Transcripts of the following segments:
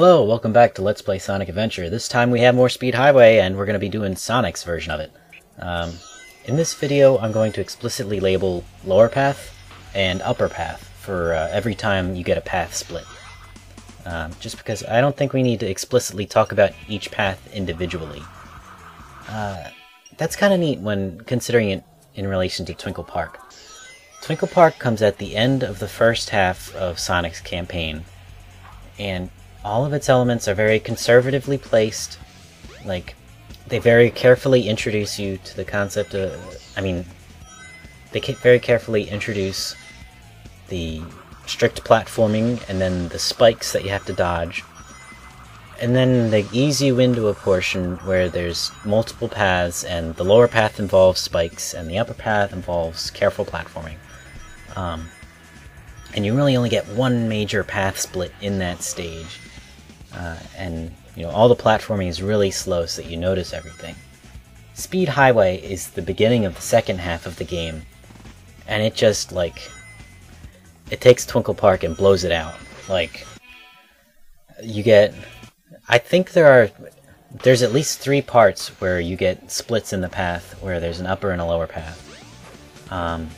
Hello, welcome back to Let's Play Sonic Adventure. This time we have more Speed Highway, and we're going to be doing Sonic's version of it. In this video, I'm going to explicitly label lower path and upper path for every time you get a path split. Just because I don't think we need to explicitly talk about each path individually. That's kind of neat when considering it in relation to Twinkle Park. Twinkle Park comes at the end of the first half of Sonic's campaign, and all of its elements are very conservatively placed. Like, they very carefully introduce you to the concept of... they very carefully introduce the strict platforming and then the spikes that you have to dodge. And then they ease you into a portion where there's multiple paths, and the lower path involves spikes, and the upper path involves careful platforming. And you really only get one major path split in that stage. And all the platforming is really slow, so that you notice everything. Speed Highway is the beginning of the second half of the game, and it just, it takes Twinkle Park and blows it out. You get... I think there's at least 3 parts where you get splits in the path, where there's an upper and a lower path. And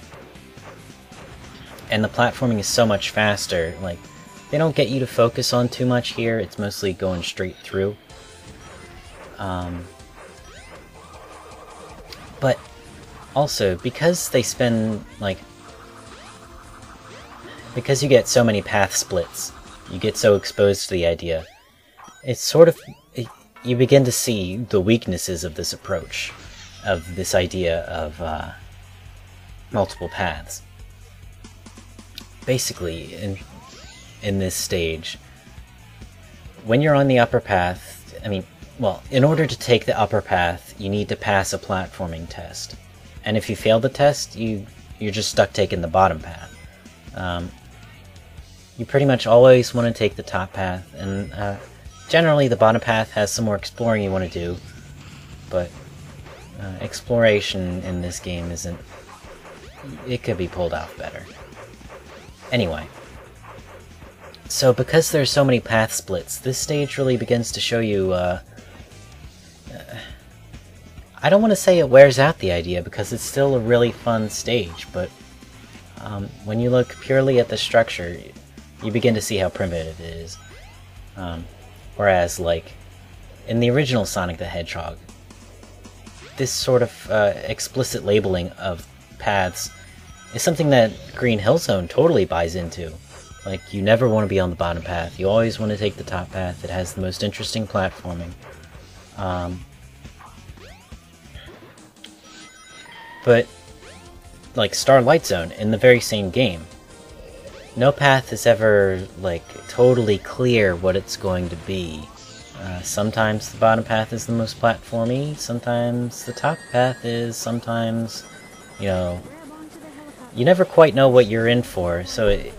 the platforming is so much faster, they don't get you to focus on too much here, it's mostly going straight through. But also, because they spend, because you get so many path splits, you get so exposed to the idea, it's sort of... you begin to see the weaknesses of this approach, of this idea of multiple paths. Basically, in this stage, when you're on the upper path, in order to take the upper path, you need to pass a platforming test. And if you fail the test, you're just stuck taking the bottom path. You pretty much always want to take the top path, and generally the bottom path has some more exploring you want to do, but exploration in this game isn't... it could be pulled off better. Anyway, so because there's so many path splits, this stage really begins to show you, I don't want to say it wears out the idea, because it's still a really fun stage, but when you look purely at the structure, you begin to see how primitive it is. Whereas, in the original Sonic the Hedgehog, this sort of explicit labeling of paths is something that Green Hill Zone totally buys into. You never want to be on the bottom path, you always want to take the top path. It has the most interesting platforming. But, Starlight Zone, in the very same game, no path is ever, totally clear what it's going to be. Sometimes the bottom path is the most platformy, sometimes the top path is, sometimes, you never quite know what you're in for, so it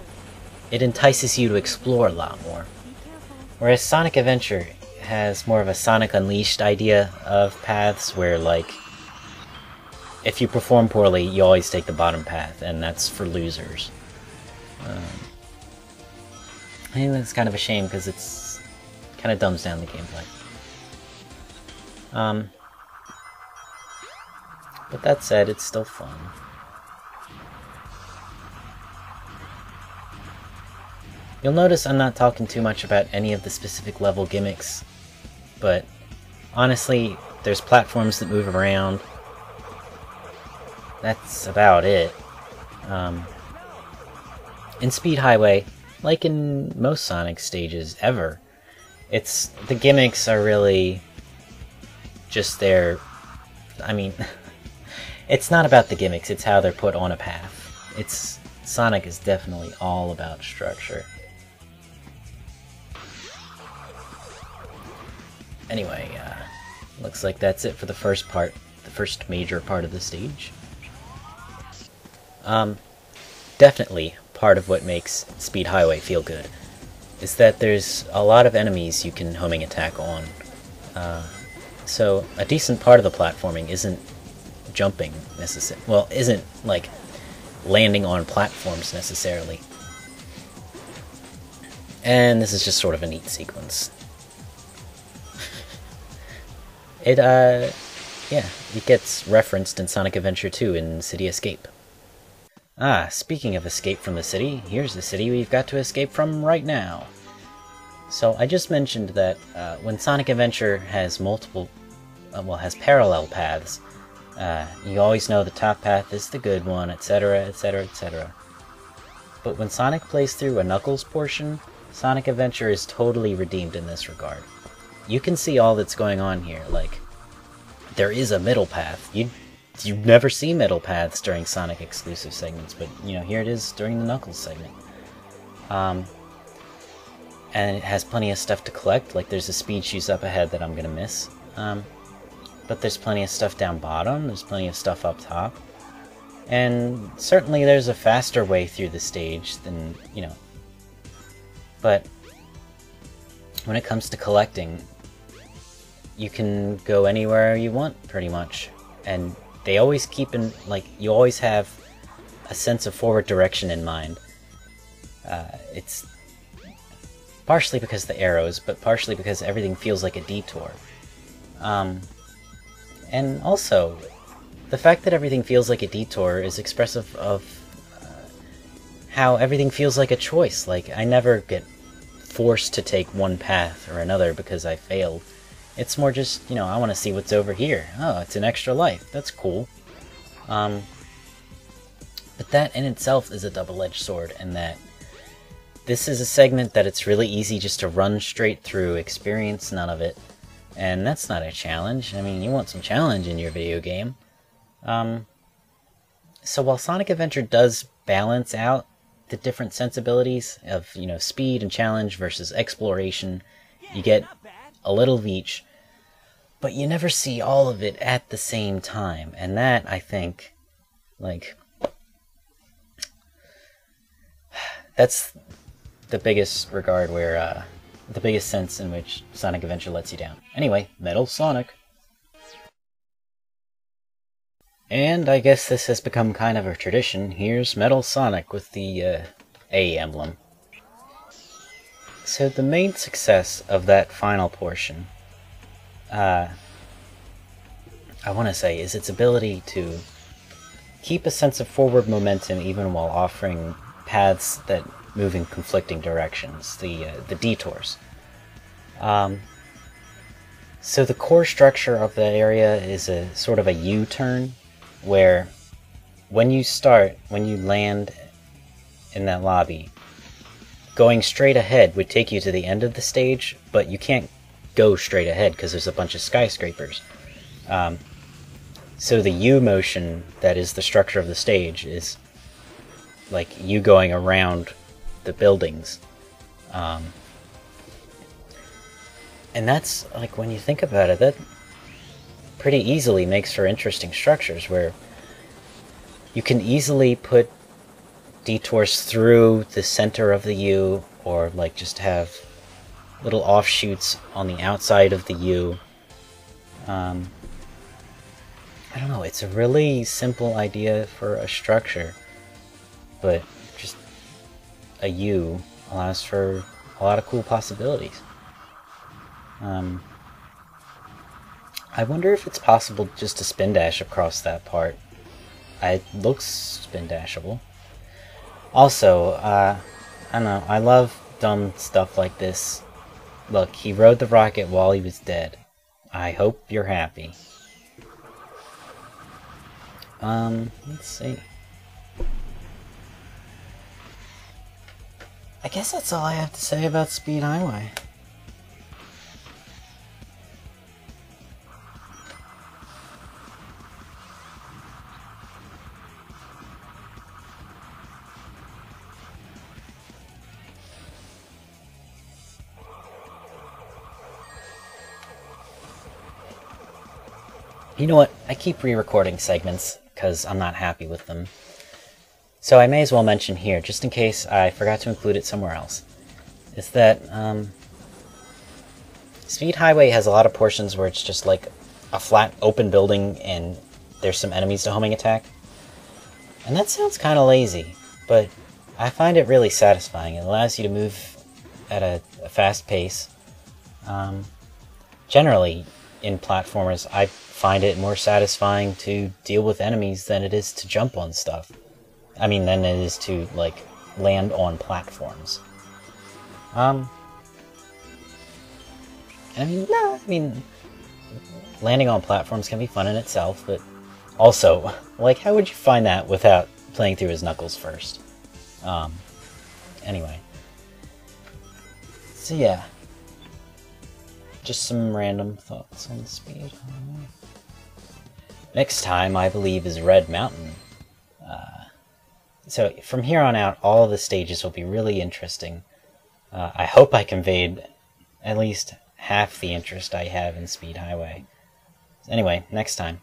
entices you to explore a lot more. Whereas Sonic Adventure has more of a Sonic Unleashed idea of paths, where, if you perform poorly, you always take the bottom path, and that's for losers. I think that's kind of a shame, because it's kind of dumbs down the gameplay. But that said, it's still fun. You'll notice I'm not talking too much about any of the specific level gimmicks, but honestly, there's platforms that move around. That's about it. In Speed Highway, like in most Sonic stages ever, the gimmicks are really just there. It's not about the gimmicks, it's how they're put on a path. Sonic is definitely all about structure. Anyway, looks like that's it for the first part, the first major part of the stage. Definitely part of what makes Speed Highway feel good is that there's a lot of enemies you can homing attack on. So a decent part of the platforming isn't jumping necessarily. Well, isn't landing on platforms necessarily. And this is just sort of a neat sequence. Yeah, it gets referenced in Sonic Adventure 2 in City Escape. Ah, speaking of escape from the city, here's the city we've got to escape from right now. So I just mentioned that when Sonic Adventure has has parallel paths, you always know the top path is the good one, etc, etc, etc. But when Sonic plays through a Knuckles portion, Sonic Adventure is totally redeemed in this regard. You can see all that's going on here, like, there is a middle path. You never see middle paths during Sonic exclusive segments, but, you know, here it is during the Knuckles segment. And it has plenty of stuff to collect, like there's a speed shoes up ahead that I'm gonna miss. But there's plenty of stuff down bottom, there's plenty of stuff up top. And certainly there's a faster way through the stage than, you know. But when it comes to collecting, you can go anywhere you want, pretty much. And they always keep in, like, you always have a sense of forward direction in mind. It's partially because of the arrows, but partially because everything feels like a detour. And also, the fact that everything feels like a detour is expressive of how everything feels like a choice. Like, I never get forced to take one path or another because I failed. It's more just, you know, I want to see what's over here. Oh, it's an extra life. That's cool. But that in itself is a double-edged sword, in that this is a segment that it's really easy just to run straight through, experience none of it, and that's not a challenge. I mean, you want some challenge in your video game. So while Sonic Adventure does balance out the different sensibilities of, you know, speed and challenge versus exploration, you get a little of each, but you never see all of it at the same time, and that, I think, like, that's the biggest regard where, the biggest sense in which Sonic Adventure lets you down. Anyway, Metal Sonic. And I guess this has become kind of a tradition. Here's Metal Sonic with the, A emblem. So the main success of that final portion, I want to say, is its ability to keep a sense of forward momentum even while offering paths that move in conflicting directions, the detours. So the core structure of the area is a sort of a U-turn, where when you land in that lobby, going straight ahead would take you to the end of the stage, but you can't go straight ahead because there's a bunch of skyscrapers. So the U motion that is the structure of the stage is like you going around the buildings. And that's, like, when you think about it, that pretty easily makes for interesting structures where you can easily put detours through the center of the U, or like just have little offshoots on the outside of the U. I don't know, it's a really simple idea for a structure, but just a U allows for a lot of cool possibilities. I wonder if it's possible just to spin dash across that part. It looks spin dashable. Also, I don't know, I love dumb stuff like this. Look, he rode the rocket while he was dead. I hope you're happy. Let's see. I guess that's all I have to say about Speed Highway. You know what? I keep re-recording segments because I'm not happy with them. So I may as well mention here, just in case I forgot to include it somewhere else, is that Speed Highway has a lot of portions where it's just like a flat open building and there's some enemies to homing attack. And that sounds kind of lazy, but I find it really satisfying. It allows you to move at a fast pace. Generally, in platformers, I find it more satisfying to deal with enemies than it is to jump on stuff. I mean, than it is to, like, land on platforms. I mean, landing on platforms can be fun in itself, but also, like, how would you find that without playing through as Knuckles first? Anyway. So yeah. Just some random thoughts on Speed Highway. Next time, I believe, is Red Mountain. So from here on out, all of the stages will be really interesting. I hope I conveyed at least half the interest I have in Speed Highway. Anyway, next time.